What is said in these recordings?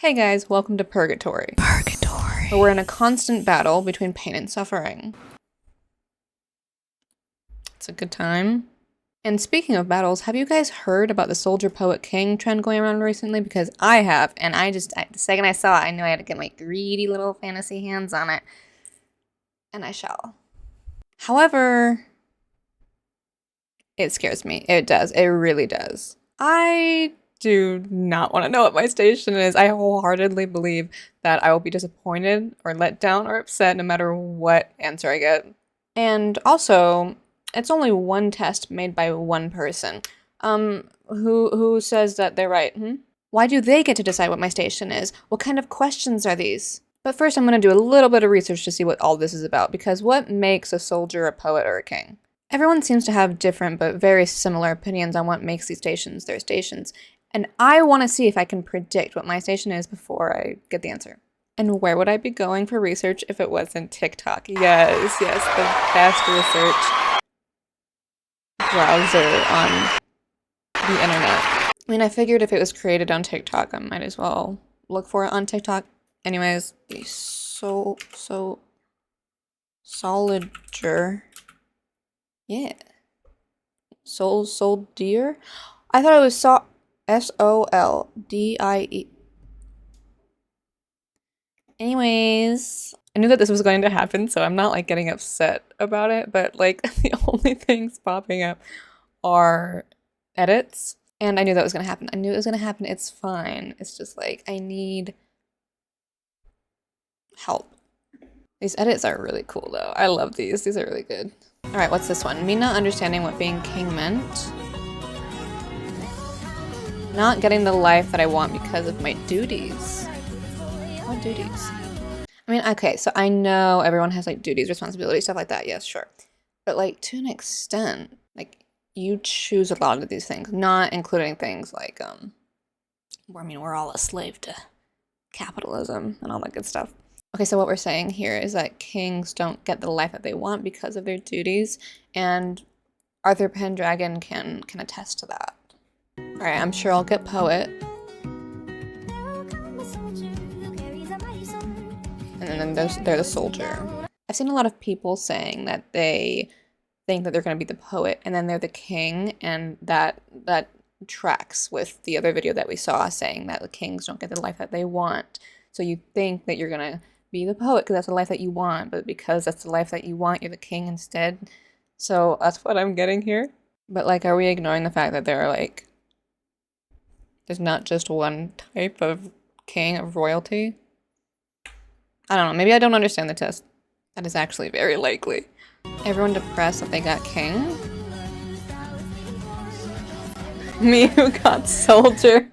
Hey guys, welcome to Purgatory. Purgatory. Where we're in a constant battle between pain and suffering. It's a good time. And speaking of battles, have you guys heard about the soldier poet king trend going around recently? Because I have, and the second I saw it, I knew I had to get my greedy little fantasy hands on it. And I shall. However, it scares me. It does. It really does. I do not want to know what my station is. I wholeheartedly believe that I will be disappointed or let down or upset no matter what answer I get. And also, it's only one test made by one person. Who says that they're right? Why do they get to decide what my station is? What kind of questions are these? But first I'm going to do a little bit of research to see what all this is about, because what makes a soldier a poet or a king? Everyone seems to have different but very similar opinions on what makes these stations their stations, and I want to see if I can predict what my station is before I get the answer. And where would I be going for research if it wasn't TikTok? Yes, the best research browser on the internet. I mean, I figured if it was created on TikTok, I might as well look for it on TikTok. Anyways, the Solider. Yeah. Soldier? I thought it was Soldie. Anyways, I knew that this was going to happen, so I'm not like getting upset about it, but like the only things popping up are edits, and I knew that was going to happen. I knew it was going to happen. It's fine. It's just like I need help. These edits are really cool though. I love these. These are really good. Alright, what's this one? Me not understanding what being king meant. Not getting the life that I want because of my duties. What duties? I mean, okay, so I know everyone has like duties, responsibilities, stuff like that. Yes, sure. But like to an extent, like you choose a lot of these things, not including things like, we're all a slave to capitalism and all that good stuff. Okay, so what we're saying here is that kings don't get the life that they want because of their duties, and Arthur Pendragon can attest to that. Alright, I'm sure I'll get poet. And then they're the soldier. I've seen a lot of people saying that they think that they're going to be the poet, and then they're the king, and that tracks with the other video that we saw saying that the kings don't get the life that they want. So you think that you're going to be the poet because that's the life that you want, but because that's the life that you want, you're the king instead. So that's what I'm getting here. But like, are we ignoring the fact that there are like, there's not just one type of king of royalty? I don't know, maybe I don't understand the test. That is actually very likely. Everyone depressed that they got king? Me who got soldier.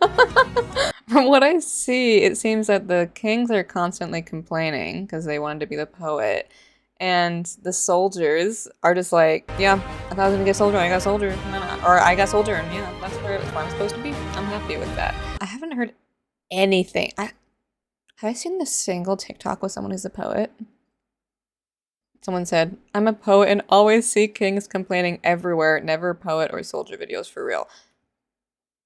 From what I see, it seems that the kings are constantly complaining because they wanted to be the poet. And the soldiers are just like, yeah, I thought I was gonna get soldier, I got soldier. Or I got soldier, and yeah, that's where I'm supposed to be. I'm happy with that. I haven't heard anything. Have I seen a single TikTok with someone who's a poet? Someone said, I'm a poet and always see kings complaining everywhere, never poet or soldier videos for real.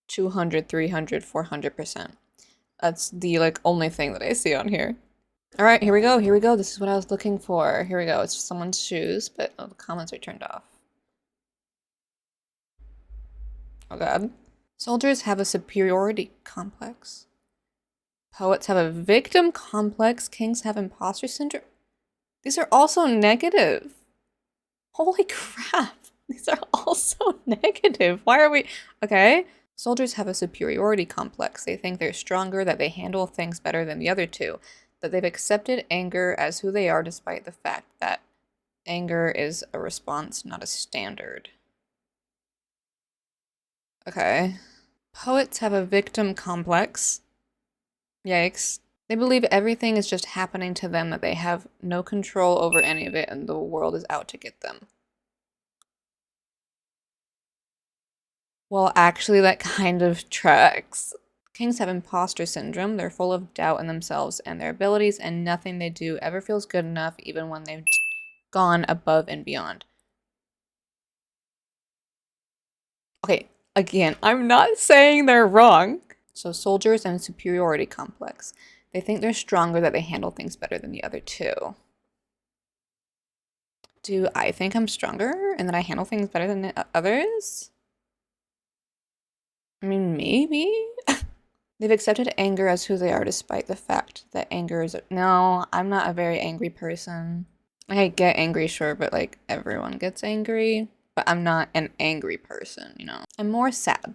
200, 300, 400%. That's the like only thing that I see on here. All right, here we go. This is what I was looking for. Here we go. It's just someone's shoes, but the comments are turned off. Oh god. Soldiers have a superiority complex. Poets have a victim complex. Kings have imposter syndrome. These are also negative. Holy crap. These are also negative. Why are we... Okay. Soldiers have a superiority complex. They think they're stronger, that they handle things better than the other two, that they've accepted anger as who they are despite the fact that anger is a response, not a standard. Okay. Poets have a victim complex. Yikes. They believe everything is just happening to them, that they have no control over any of it, and the world is out to get them. Well, actually, that kind of tracks. Kings have imposter syndrome. They're full of doubt in themselves and their abilities, and nothing they do ever feels good enough, even when they've gone above and beyond. Okay, again, I'm not saying they're wrong. So soldiers and superiority complex. They think they're stronger, that they handle things better than the other two. Do I think I'm stronger and that I handle things better than the others? I mean, maybe. They've accepted anger as who they are despite the fact that anger is... No, I'm not a very angry person. Like, I get angry, sure, but like everyone gets angry. But I'm not an angry person, you know? I'm more sad.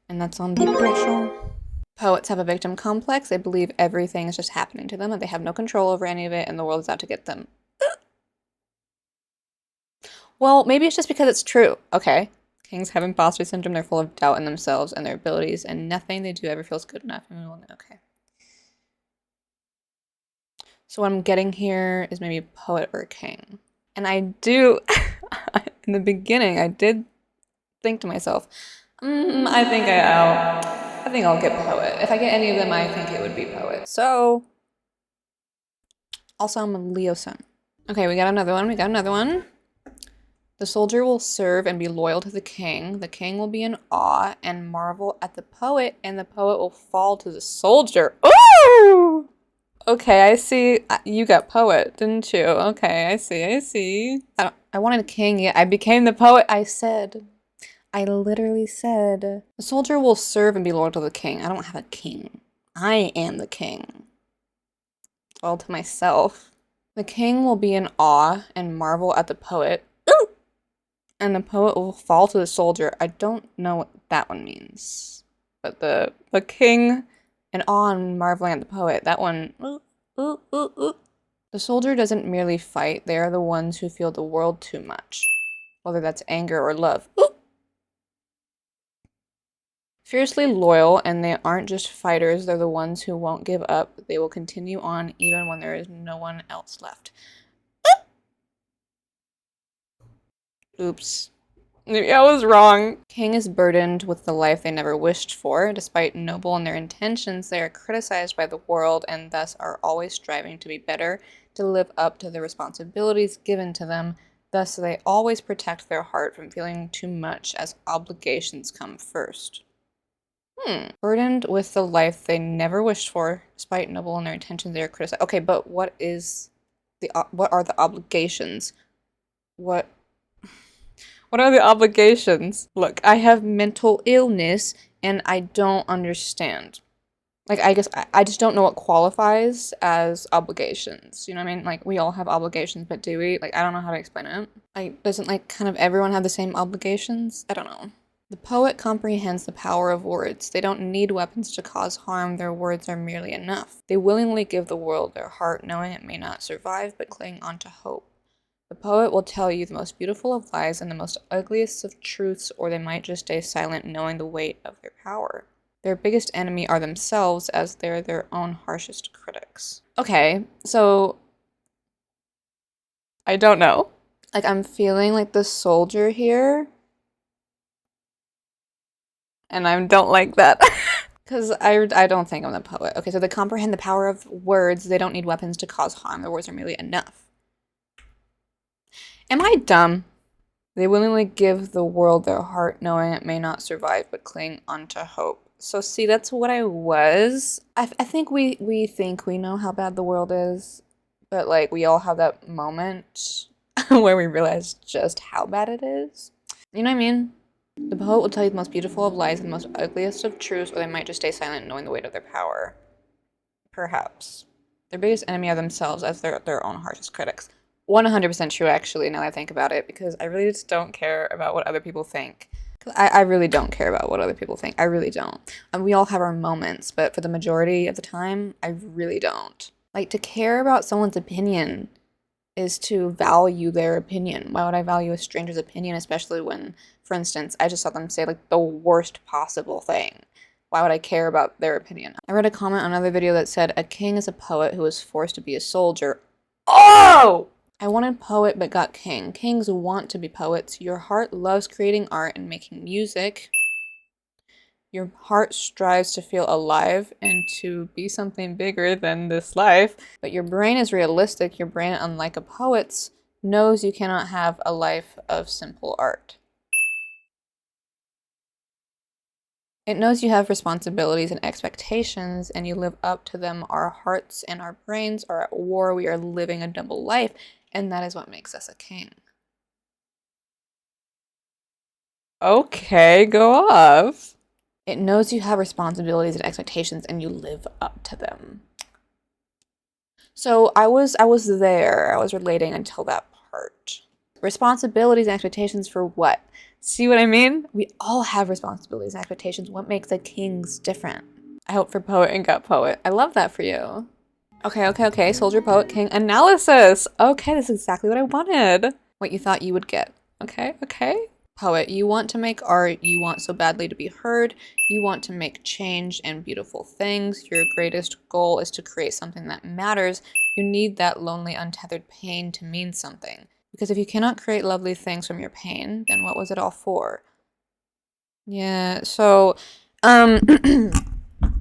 And that's on the Bushel. Poets have a victim complex. They believe everything is just happening to them, that they have no control over any of it, and the world is out to get them. Well, maybe it's just because it's true. Okay. Kings have imposter syndrome. They're full of doubt in themselves and their abilities, and nothing they do ever feels good enough. Okay. So what I'm getting here is maybe a poet or a king. And I do, in the beginning, I did think to myself, I think I'll get poet. If I get any of them, I think it would be poet. So, also I'm a Leo sun. Okay, we got another one. The soldier will serve and be loyal to the king. The king will be in awe and marvel at the poet, and the poet will fall to the soldier. Ooh! Okay, I see. You got poet, didn't you? Okay, I see. I wanted a king, yet I became the poet. I literally said, the soldier will serve and be loyal to the king. I don't have a king. I am the king. Well, to myself. The king will be in awe and marvel at the poet. Ooh! And the poet will fall to the soldier. I don't know what that one means. But the king in awe and marveling at the poet, that one. Ooh. The soldier doesn't merely fight. They are the ones who feel the world too much. Whether that's anger or love. Ooh. Fiercely loyal, and they aren't just fighters. They're the ones who won't give up. They will continue on even when there is no one else left. Oops. Maybe I was wrong. King is burdened with the life they never wished for. Despite noble in their intentions, they are criticized by the world and thus are always striving to be better, to live up to the responsibilities given to them. Thus, they always protect their heart from feeling too much as obligations come first. Burdened with the life they never wished for. Despite noble in their intentions, they are criticized. Okay, but what are the obligations? What are the obligations? Look, I have mental illness and I don't understand. Like, I guess I just don't know what qualifies as obligations. You know what I mean? Like, we all have obligations, but do we? Like, I don't know how to explain it. Like, doesn't, like, kind of everyone have the same obligations? I don't know. The poet comprehends the power of words. They don't need weapons to cause harm. Their words are merely enough. They willingly give the world their heart, knowing it may not survive, but cling on to hope. The poet will tell you the most beautiful of lies and the most ugliest of truths, or they might just stay silent knowing the weight of their power. Their biggest enemy are themselves, as they're their own harshest critics. Okay, so I don't know. Like, I'm feeling like the soldier here, and I don't like that. Because I don't think I'm the poet. Okay, so they comprehend the power of words. They don't need weapons to cause harm. Their words are merely enough. Am I dumb? They willingly give the world their heart, knowing it may not survive, but cling onto hope. So see, that's what I was. I think we think we know how bad the world is, but like we all have that moment where we realize just how bad it is. You know what I mean? The poet will tell you the most beautiful of lies and the most ugliest of truths, or they might just stay silent knowing the weight of their power. Perhaps. Their biggest enemy are themselves, as they're their own harshest critics. 100% true, actually, now that I think about it, because I really just don't care about what other people think. I really don't care about what other people think. I really don't. And we all have our moments, but for the majority of the time, I really don't. Like, to care about someone's opinion is to value their opinion. Why would I value a stranger's opinion, especially when, for instance, I just saw them say, like, the worst possible thing? Why would I care about their opinion? I read a comment on another video that said, a king is a poet who was forced to be a soldier. Oh! I wanted poet but got king. Kings want to be poets. Your heart loves creating art and making music. Your heart strives to feel alive and to be something bigger than this life. But your brain is realistic. Your brain, unlike a poet's, knows you cannot have a life of simple art. It knows you have responsibilities and expectations, and you live up to them. Our hearts and our brains are at war. We are living a double life, and that is what makes us a king. Okay, go off. It knows you have responsibilities and expectations, and you live up to them. So I was there. I was relating until that part. Responsibilities and expectations for what? See what I mean? We all have responsibilities and expectations. What makes the kings different? I hope for poet and gut poet. I love that for you. Okay. Soldier, poet, king, analysis. Okay, this is exactly what I wanted. What you thought you would get. Okay. Poet, you want to make art. You want so badly to be heard. You want to make change and beautiful things. Your greatest goal is to create something that matters. You need that lonely, untethered pain to mean something. Because if you cannot create lovely things from your pain, then what was it all for? Yeah, so,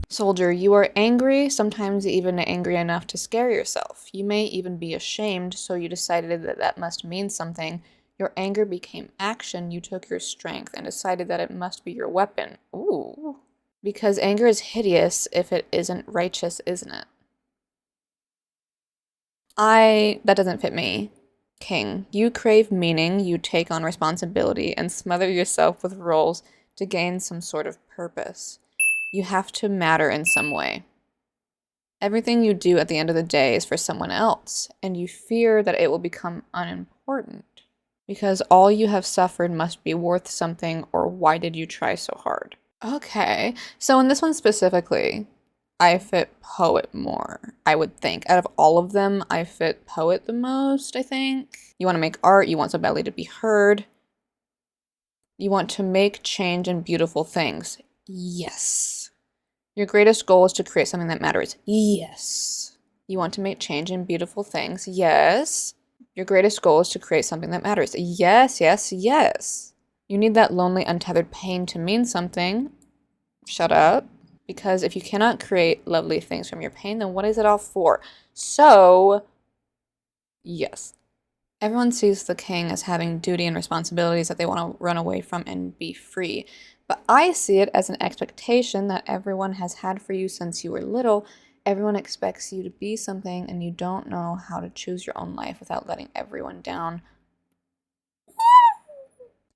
soldier, you are angry, sometimes even angry enough to scare yourself. You may even be ashamed, so you decided that that must mean something. Your anger became action. You took your strength and decided that it must be your weapon. Ooh. Because anger is hideous if it isn't righteous, isn't it? That doesn't fit me. King, you crave meaning, you take on responsibility, and smother yourself with roles to gain some sort of purpose. You have to matter in some way. Everything you do at the end of the day is for someone else, and you fear that it will become unimportant. Because all you have suffered must be worth something, or why did you try so hard? Okay, so in this one specifically, I fit poet more, I would think. Out of all of them, I fit poet the most, I think. You want to make art, you want so badly to be heard. You want to make change and beautiful things. Yes. Your greatest goal is to create something that matters. Yes. You want to make change and beautiful things. Yes. Your greatest goal is to create something that matters. Yes. You need that lonely, untethered pain to mean something. Shut up. Because if you cannot create lovely things from your pain, then what is it all for? So, yes. Everyone sees the king as having duty and responsibilities that they want to run away from and be free. But I see it as an expectation that everyone has had for you since you were little. Everyone expects you to be something, and you don't know how to choose your own life without letting everyone down.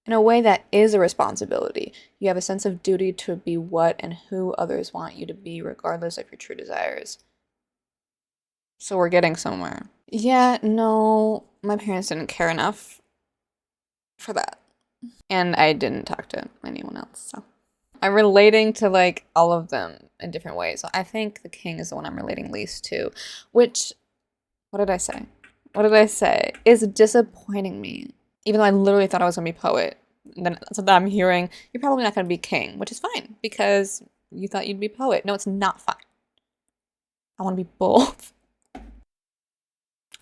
In a way that is a responsibility. You have a sense of duty to be what and who others want you to be, regardless of your true desires. So we're getting somewhere. Yeah, no, my parents didn't care enough for that. And I didn't talk to anyone else, so. I'm relating to, like, all of them in different ways. So I think the king is the one I'm relating least to, which, what did I say? Is disappointing me. Even though I literally thought I was going to be poet. And then so that I'm hearing, you're probably not going to be king, which is fine, because you thought you'd be poet. No, it's not fine. I want to be both.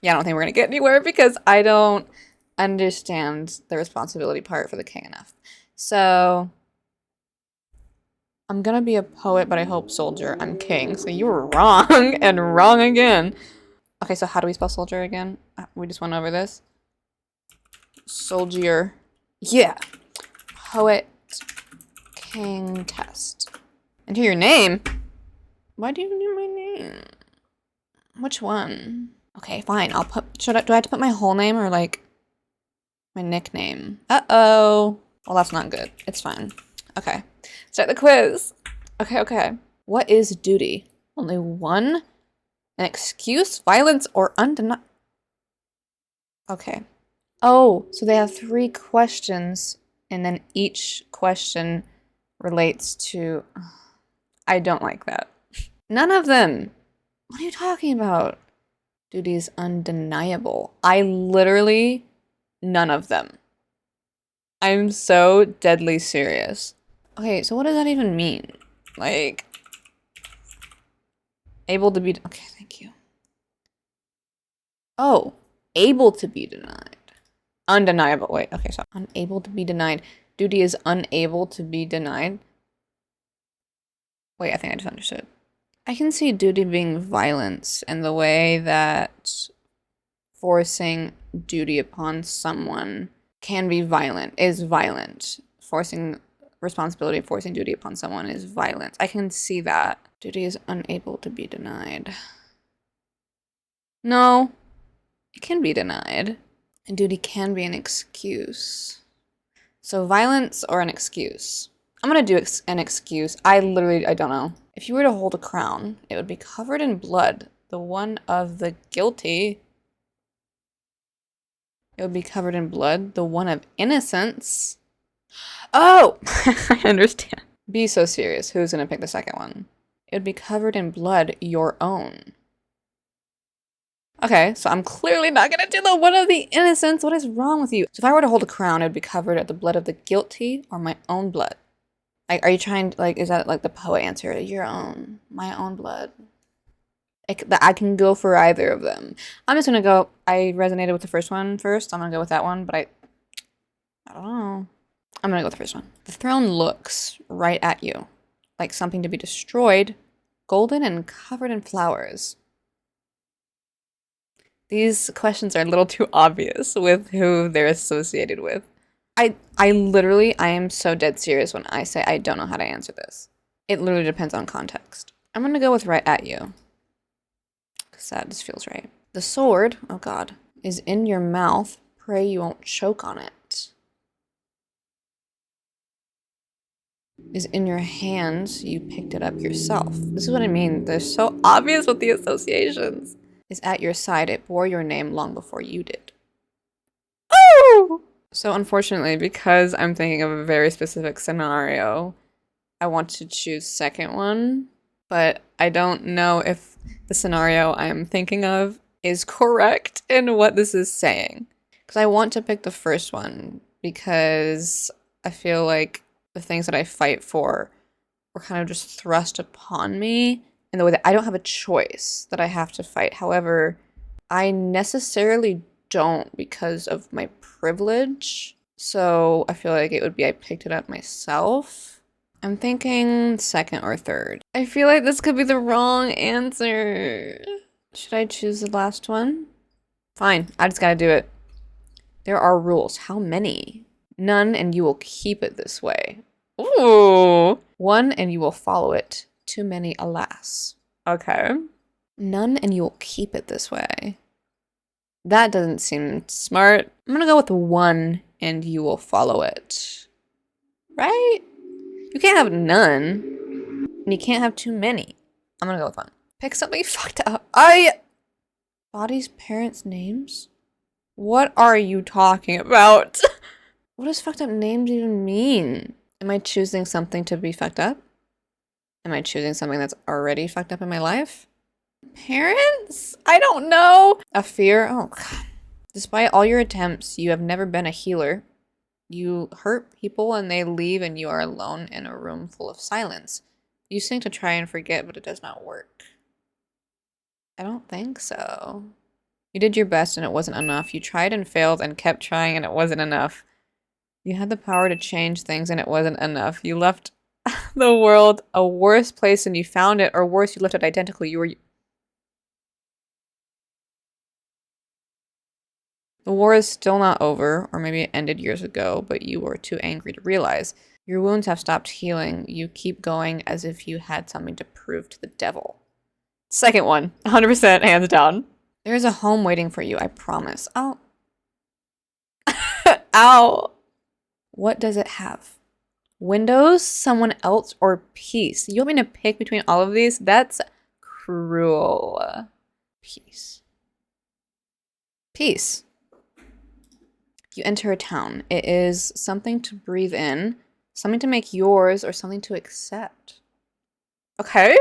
Yeah, I don't think we're going to get anywhere because I don't understand the responsibility part for the king enough. So I'm going to be a poet, but I hope soldier. I'm king. So you were wrong and wrong again. Okay, so how do we spell soldier again? We just went over this. Soldier. Yeah. Poet king test. Enter your name. Why do you need my name? Which one? Okay, fine. I'll put. Do I have to put my whole name or like my nickname? Uh-oh. Well, that's not good. It's fine. Okay. Start the quiz. Okay. What is duty? Only one? An excuse, violence, or undeniable? Okay. Oh, so they have 3 questions, and then each question relates to... I don't like that. None of them! What are you talking about? Duty is undeniable. I literally... None of them. I'm so deadly serious. Okay, so what does that even mean? Like... Able to be... Okay, thank you. Oh, able to be denied. Undeniable. Wait, okay, so unable to be denied. Duty is unable to be denied. Wait, I think I just understood. I can see duty being violence in the way that forcing duty upon someone can be violent, is violent. Forcing responsibility, forcing duty upon someone is violence. I can see that. Duty is unable to be denied. No, it can be denied. And duty can be an excuse. So violence or an excuse? I'm gonna do an excuse. I don't know. If you were to hold a crown, it would be covered in blood, the one of the guilty. It would be covered in blood, the one of innocence. Oh, I understand. Be so serious. Who's gonna pick the second one? It would be covered in blood, your own. Okay, so I'm clearly not gonna do the one of the innocents. What is wrong with you? So if I were to hold a crown, it would be covered at the blood of the guilty or my own blood. Like, are you trying to, like, is that like the poet answer? Your own, my own blood. I can go for either of them. I'm just gonna go, I resonated with the first one first. I'm gonna go with that one, but I don't know. I'm gonna go with the first one. The throne looks right at you, like something to be destroyed, golden and covered in flowers. These questions are a little too obvious with who they're associated with. I am so dead serious when I say I don't know how to answer this. It literally depends on context. I'm gonna go with right at you, because that just feels right. The sword, oh God, is in your mouth. Pray you won't choke on it. Is in your hands. You picked it up yourself. This is what I mean. They're so obvious with the associations. Is at your side. It bore your name long before you did. Oh! So unfortunately, because I'm thinking of a very specific scenario, I want to choose second one, but I don't know if the scenario I'm thinking of is correct in what this is saying. Because I want to pick the first one because I feel like the things that I fight for were kind of just thrust upon me in the way that I don't have a choice, that I have to fight. However, I necessarily don't because of my privilege. So I feel like it would be I picked it up myself. I'm thinking second or third. I feel like this could be the wrong answer. Should I choose the last one? Fine, I just gotta do it. There are rules. How many? None, and you will keep it this way. Ooh. One, and you will follow it. Too many, alas. Okay. None, and you will keep it this way. That doesn't seem smart. I'm gonna go with one, and you will follow it. Right? You can't have none, and you can't have too many. I'm gonna go with one. Pick something fucked up. Body's parents' names? What are you talking about? What does fucked up names even mean? Am I choosing something to be fucked up? Am I choosing something that's already fucked up in my life? Parents? I don't know. A fear? Oh, God. Despite all your attempts, you have never been a healer. You hurt people and they leave and you are alone in a room full of silence. You sing to try and forget, but it does not work. I don't think so. You did your best and it wasn't enough. You tried and failed and kept trying and it wasn't enough. You had the power to change things and it wasn't enough. You left the world a worse place than you found it, or worse, you left it identically. The war is still not over, or maybe it ended years ago, but you were too angry to realize. Your wounds have stopped healing. You keep going as if you had something to prove to the devil. Second one, 100% hands down. There is a home waiting for you, I promise. Oh. Ow. What does it have? Windows, someone else, or peace? You want me to pick between all of these? That's cruel. Peace. Peace. You enter a town. It is something to breathe in, something to make yours, or something to accept. Okay.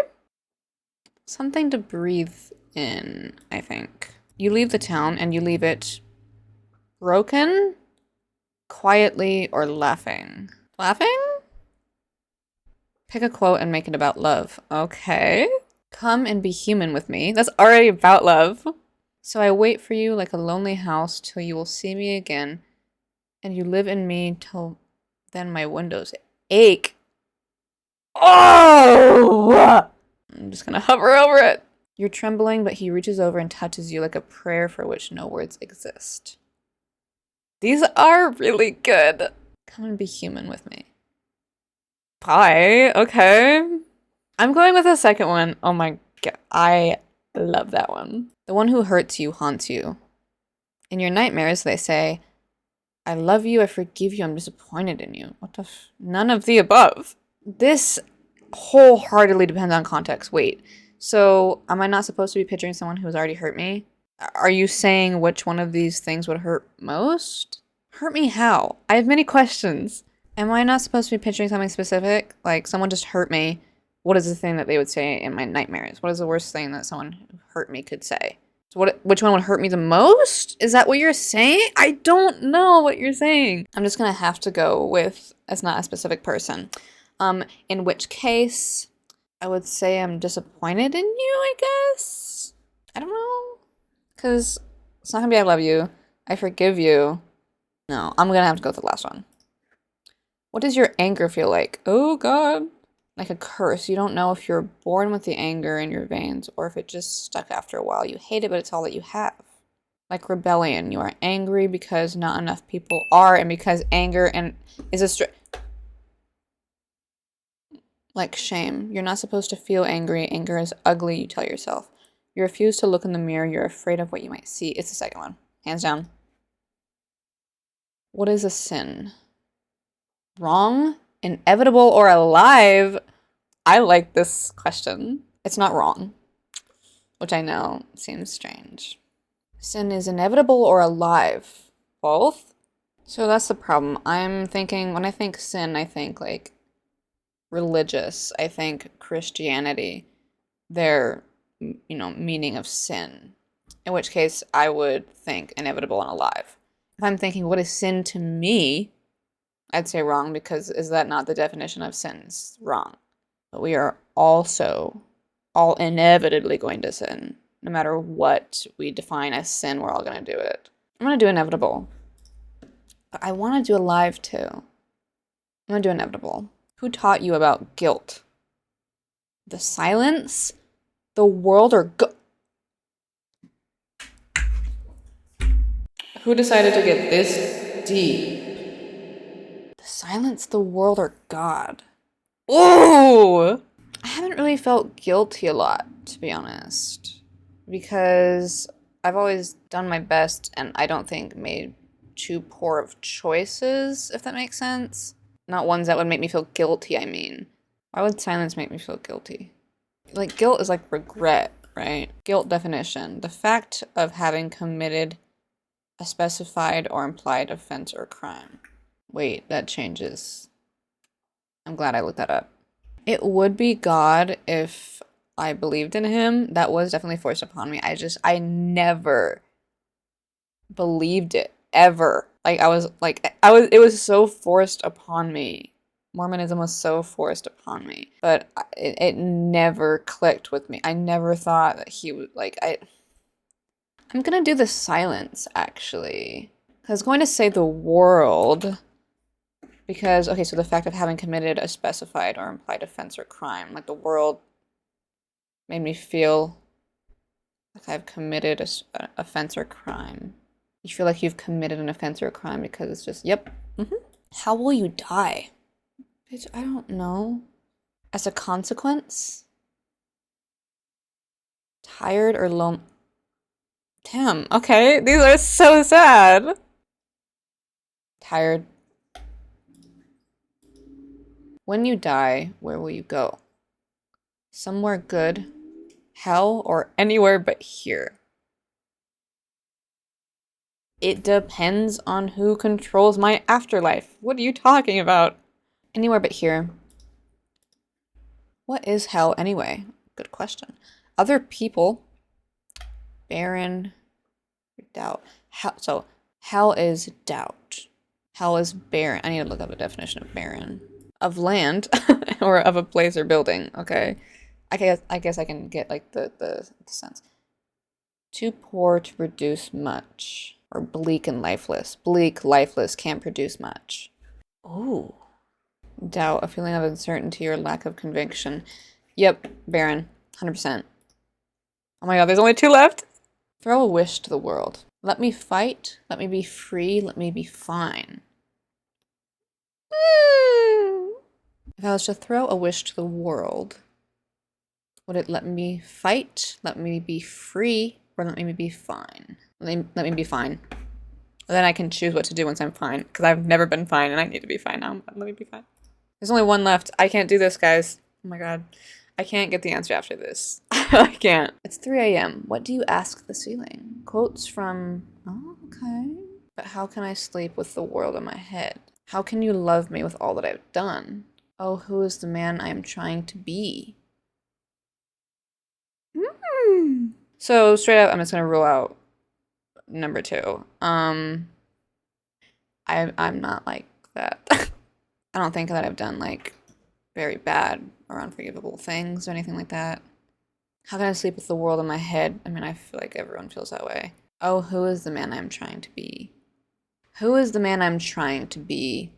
Something to breathe in, I think. You leave the town and you leave it broken, quietly, or laughing. Laughing? Pick a quote and make it about love. Okay. Come and be human with me. That's already about love. So I wait for you like a lonely house till you will see me again, and you live in me till then my windows ache. Oh! I'm just gonna hover over it. You're trembling, but he reaches over and touches you like a prayer for which no words exist. These are really good. Come and be human with me. Bye. Okay. I'm going with the second one. Oh my god. I love that one. The one who hurts you haunts you. In your nightmares, they say, I love you, I forgive you, I'm disappointed in you. What the none of the above. This wholeheartedly depends on context. Wait, so am I not supposed to be picturing someone who has already hurt me? Are you saying which one of these things would hurt most? Hurt me how? I have many questions. Am I not supposed to be picturing something specific? Like, someone just hurt me. What is the thing that they would say in my nightmares? What is the worst thing that someone who hurt me could say? So which one would hurt me the most? Is that what you're saying? I don't know what you're saying. I'm just gonna have to go with as not a specific person. In which case, I would say I'm disappointed in you, I guess? I don't know. Because it's not gonna be I love you. I forgive you. No, I'm gonna have to go with the last one. What does your anger feel like? Oh god. Like a curse. You don't know if you're born with the anger in your veins or if it just stuck after a while. You hate it, but it's all that you have. Like rebellion. You are angry because not enough people are, and because anger is a like shame. You're not supposed to feel angry. Anger is ugly, you tell yourself. You refuse to look in the mirror. You're afraid of what you might see. It's the second one. Hands down. What is a sin? Wrong? Inevitable or alive? I like this question. It's not wrong, which I know seems strange. Sin is inevitable or alive? Both? So that's the problem. I'm thinking, when I think sin, I think like religious. I think Christianity, their, meaning of sin. In which case, I would think inevitable and alive. If I'm thinking, what is sin to me? I'd say wrong, because is that not the definition of sin? It's wrong. But we are also all inevitably going to sin. No matter what we define as sin, we're all going to do it. I'm going to do inevitable. But I want to do alive too. I'm going to do inevitable. Who taught you about guilt? The silence? The world, or who decided to get this deep? The silence, the world, or God? Ooh! I haven't really felt guilty a lot, to be honest. Because I've always done my best and I don't think made too poor of choices, if that makes sense. Not ones that would make me feel guilty, I mean. Why would silence make me feel guilty? Like, guilt is like regret, right? Guilt definition. The fact of having committed a specified or implied offense or crime. Wait, that changes. I'm glad I looked that up. It would be God if I believed in him. That was definitely forced upon me. I never believed it, ever. Like, it was so forced upon me. Mormonism was so forced upon me. But it never clicked with me. I never thought that he would, I'm gonna do the silence, actually. I was going to say the world. Because, okay, so the fact of having committed a specified or implied offense or crime, like the world made me feel like I've committed an offense or crime. You feel like you've committed an offense or a crime because it's just, yep. How will you die? Bitch, I don't know. As a consequence? Tired or lonely? Damn, okay, these are so sad. Tired. When you die, where will you go? Somewhere good, hell, or anywhere but here? It depends on who controls my afterlife. What are you talking about? Anywhere but here. What is hell anyway? Good question. Other people. Barren. Doubt. So, hell is doubt. Hell is barren. I need to look up the definition of barren. Of land, or of a place or building, okay? I guess I can get, like, the sense. Too poor to produce much. Or bleak and lifeless. Bleak, lifeless, can't produce much. Ooh. Doubt, a feeling of uncertainty or lack of conviction. Yep, barren. 100%. Oh my god, there's only 2 left? Throw a wish to the world. Let me fight. Let me be free. Let me be fine. If I was to throw a wish to the world, would it let me fight, let me be free, or let me be fine? Let me be fine. Then I can choose what to do once I'm fine, because I've never been fine and I need to be fine now. Let me be fine. There's only one left. I can't do this, guys. Oh my god. I can't get the answer after this. I can't. It's 3 a.m. What do you ask the ceiling? Quotes from... Oh, okay. But how can I sleep with the world in my head? How can you love me with all that I've done? Oh, who is the man I am trying to be? So straight up, I'm just gonna rule out number 2. I'm not like that. I don't think that I've done like very bad or unforgivable things or anything like that. How can I sleep with the world in my head? I mean, I feel like everyone feels that way. Oh, who is the man I'm trying to be? Who is the man I'm trying to be?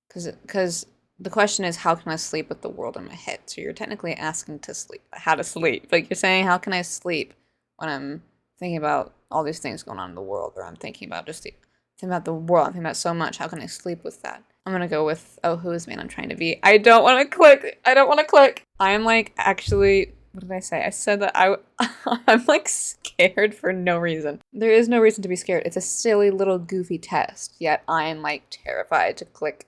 Because the question is, how can I sleep with the world in my head? So you're technically asking to sleep, how to sleep. Like you're saying, how can I sleep when I'm thinking about all these things going on in the world, or I'm thinking about thinking about the world. I'm thinking about so much. How can I sleep with that? I'm gonna go with, oh, who is the man I'm trying to be? I don't want to click. I don't want to click. I am like actually, what did I say? I said that I'm like scared for no reason. There is no reason to be scared. It's a silly little goofy test. Yet I am like terrified to click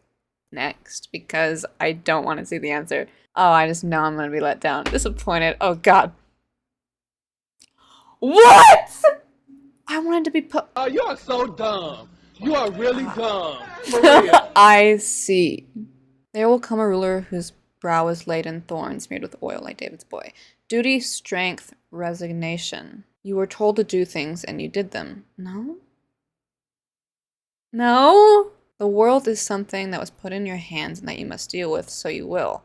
next because I don't want to see the answer. Oh, I just know I'm gonna be let down. Disappointed. Oh god. What? I wanted to be put. Oh, you are so dumb. You are really dumb. For real. I see. There will come a ruler whose brow is laid in thorns, smeared with oil like David's boy. Duty, strength, resignation. You were told to do things and you did them. No? No? The world is something that was put in your hands and that you must deal with, so you will.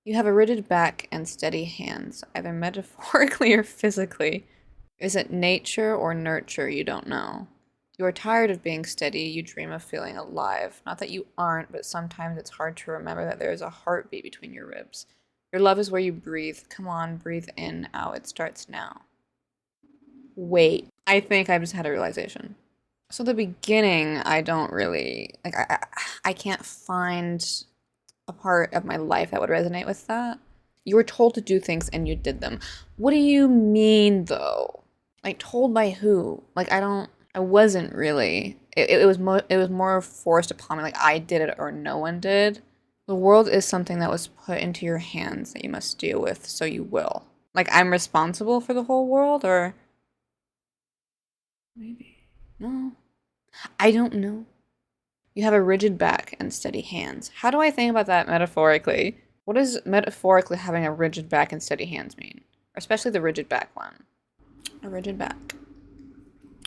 You have a rigid back and steady hands, either metaphorically or physically. Is it nature or nurture? You don't know. You are tired of being steady. You dream of feeling alive. Not that you aren't, but sometimes it's hard to remember that there is a heartbeat between your ribs. Your love is where you breathe. Come on, breathe in, out. It starts now. Wait. I think I just had a realization. So the beginning, I don't really, like, I can't find a part of my life that would resonate with that. You were told to do things and you did them. What do you mean, though? Like, told by who? Like, I wasn't really. It was more forced upon me, like I did it or no one did. The world is something that was put into your hands that you must deal with, so you will. Like, I'm responsible for the whole world, or maybe. No. I don't know. You have a rigid back and steady hands. How do I think about that metaphorically? What does metaphorically having a rigid back and steady hands mean? Especially the rigid back one. A rigid back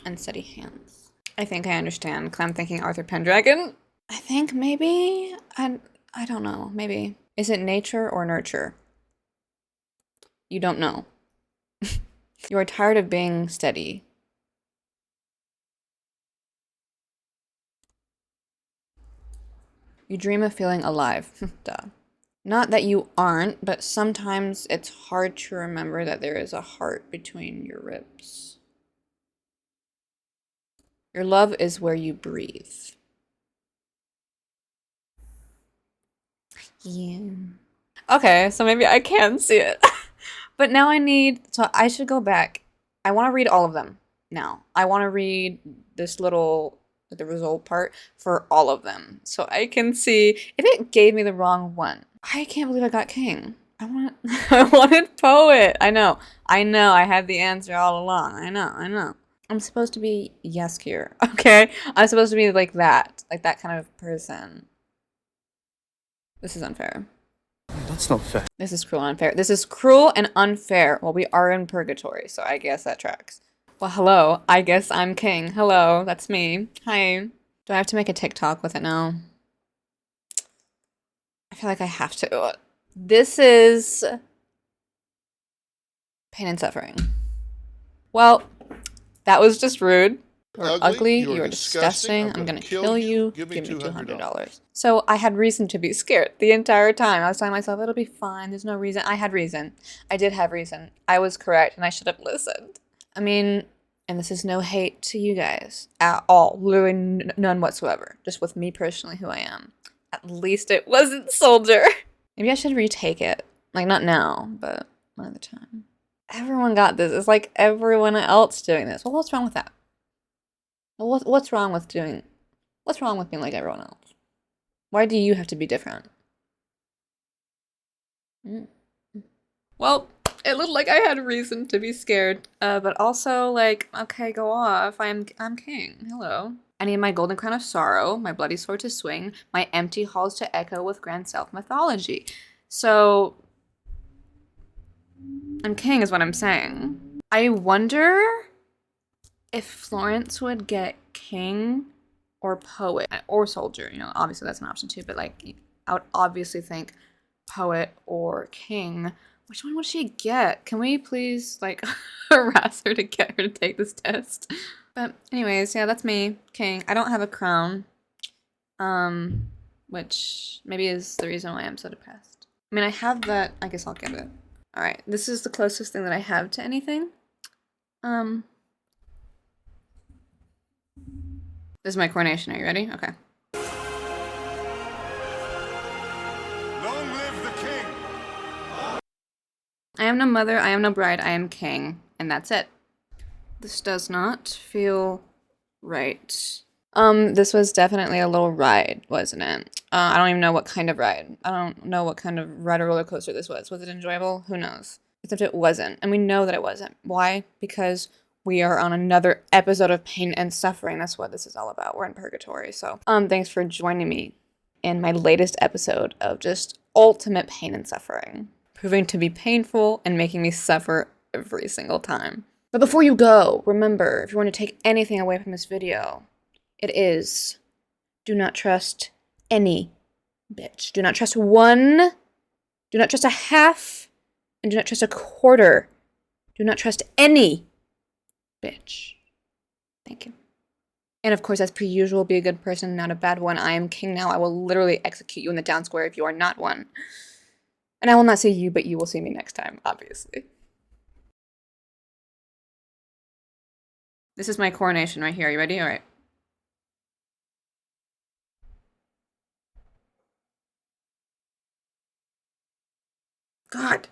and steady hands. I think I understand, because I'm thinking Arthur Pendragon. I think maybe, I don't know, maybe. Is it nature or nurture? You don't know. You are tired of being steady. You dream of feeling alive. Duh. Not that you aren't, but sometimes it's hard to remember that there is a heart between your ribs. Your love is where you breathe. Yeah. Okay, so maybe I can see it. But now so I should go back. I want to read all of them now. I want to read this little, the result part for all of them. So I can see if it gave me the wrong one. I can't believe I got king. I wanted poet. I know. I had the answer all along. I know. I'm supposed to be yes here. Okay? I'm supposed to be like that kind of person. This is unfair. That's not fair. This is cruel and unfair. This is cruel and unfair. Well, we are in purgatory, so I guess that tracks. Well, hello. I guess I'm king. Hello, that's me. Hi. Do I have to make a TikTok with it now? I feel like I have to. This is pain and suffering. Well, that was just rude. You're ugly, you're disgusting, I'm gonna kill you, give me $200. So I had reason to be scared the entire time. I was telling myself, it'll be fine, there's no reason. I had reason. I did have reason. I was correct, and I should have listened. I mean, and this is no hate to you guys at all. Literally none whatsoever. Just with me personally, who I am. At least it wasn't soldier. Maybe I should retake it. Like, not now, but another time. Everyone got this. It's like everyone else doing this. Well, what's wrong with that? Well, what's wrong with doing... What's wrong with being like everyone else? Why do you have to be different? Mm. Well, it looked like I had reason to be scared, but also like, okay, go off. I'm king. Hello. I need my golden crown of sorrow, my bloody sword to swing, my empty halls to echo with grand self mythology. So, I'm king, is what I'm saying. I wonder if Florence would get king or poet or soldier. You know, obviously that's an option too, but like, I would obviously think poet or king. Which one would she get? Can we please, like, harass her to get her to take this test? But anyways, yeah, that's me, king. I don't have a crown, which maybe is the reason why I'm so depressed. I mean, I have that. I guess I'll get it. All right, this is the closest thing that I have to anything. This is my coronation. Are you ready? Okay. Long live the king! I am no mother, I am no bride, I am king. And that's it. This does not feel right. This was definitely a little ride, wasn't it? I don't even know what kind of ride. I don't know what kind of ride or roller coaster this was. Was it enjoyable? Who knows? Except it wasn't. And we know that it wasn't. Why? Because we are on another episode of pain and suffering. That's what this is all about. We're in purgatory. So, thanks for joining me in my latest episode of just ultimate pain and suffering. Proving to be painful and making me suffer every single time. But before you go, remember, if you want to take anything away from this video, it is, do not trust any bitch. Do not trust one, do not trust a half, and do not trust a quarter. Do not trust any bitch. Thank you. And of course, as per usual, be a good person, not a bad one. I am king now. I will literally execute you in the town square if you are not one. And I will not see you, but you will see me next time, obviously. This is my coronation right here. Are you ready? All right. God.